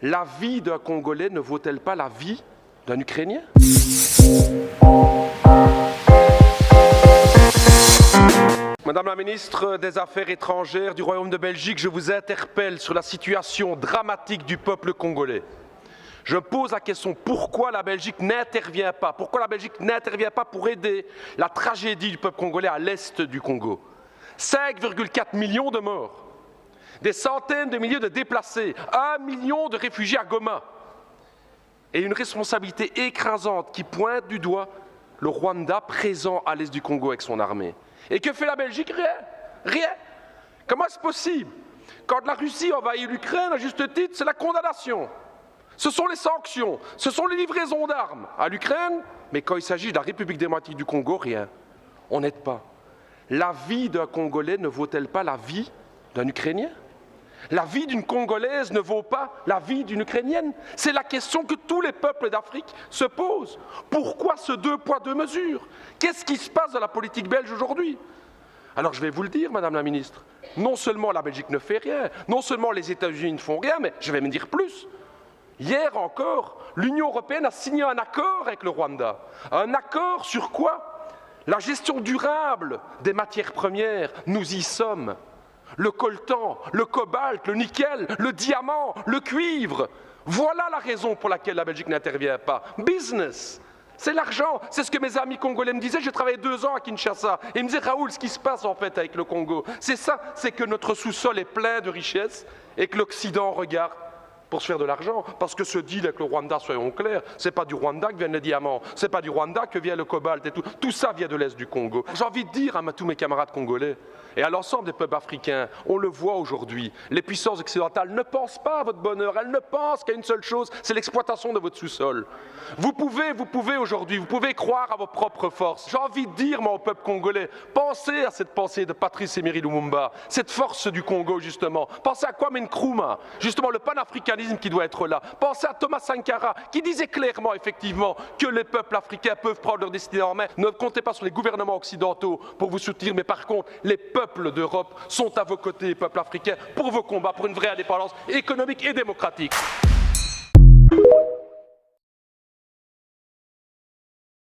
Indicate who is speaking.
Speaker 1: La vie d'un Congolais ne vaut-elle pas la vie d'un Ukrainien? Madame la ministre des Affaires étrangères du Royaume de Belgique, je vous interpelle sur la situation dramatique du peuple congolais. Je pose la question, pourquoi la Belgique n'intervient pas? Pourquoi la Belgique n'intervient pas pour aider la tragédie du peuple congolais à l'est du Congo? 5,4 millions de morts, des centaines de milliers de déplacés, 1 million de réfugiés à Goma, et une responsabilité écrasante qui pointe du doigt le Rwanda présent à l'est du Congo avec son armée. Et que fait la Belgique? Rien. Rien. Comment est-ce possible? Quand la Russie envahit l'Ukraine, à juste titre, c'est la condamnation. Ce sont les sanctions, ce sont les livraisons d'armes à l'Ukraine, mais quand il s'agit de la République démocratique du Congo, rien. On n'aide pas. La vie d'un Congolais ne vaut-elle pas la vie d'un Ukrainien? La vie d'une Congolaise ne vaut pas la vie d'une Ukrainienne? C'est la question que tous les peuples d'Afrique se posent. Pourquoi ce deux poids, deux mesures? Qu'est-ce qui se passe dans la politique belge aujourd'hui? Alors je vais vous le dire, Madame la Ministre, non seulement la Belgique ne fait rien, non seulement les États-Unis ne font rien, mais je vais me dire plus. Hier encore, l'Union européenne a signé un accord avec le Rwanda. Un accord sur quoi? La gestion durable des matières premières, nous y sommes. Le coltan, le cobalt, le nickel, le diamant, le cuivre. Voilà la raison pour laquelle la Belgique n'intervient pas. Business, c'est l'argent. C'est ce que mes amis congolais me disaient. J'ai travaillé 2 ans à Kinshasa. Et ils me disaient, Raoul, ce qui se passe en fait avec le Congo, c'est ça, c'est que notre sous-sol est plein de richesses et que l'Occident regarde pour se faire de l'argent, parce que ce deal avec le Rwanda, soyons clairs, c'est pas du Rwanda que viennent les diamants, c'est pas du Rwanda que vient le cobalt et tout. Tout ça vient de l'Est du Congo. J'ai envie de dire à tous mes camarades congolais et à l'ensemble des peuples africains, on le voit aujourd'hui, les puissances occidentales ne pensent pas à votre bonheur, elles ne pensent qu'à une seule chose, c'est l'exploitation de votre sous-sol. Vous pouvez aujourd'hui, vous pouvez croire à vos propres forces. J'ai envie de dire, moi, au peuple congolais, pensez à cette pensée de Patrice Emery Lumumba, cette force du Congo, justement. Pensez à Kwame Nkrumah, justement, le panafricanisme qui doit être là. Pensez à Thomas Sankara, qui disait clairement, effectivement, que les peuples africains peuvent prendre leur destinée en main. Ne comptez pas sur les gouvernements occidentaux pour vous soutenir, mais par contre, les peuples d'Europe sont à vos côtés, les peuples africains, pour vos combats, pour une vraie indépendance économique et démocratique.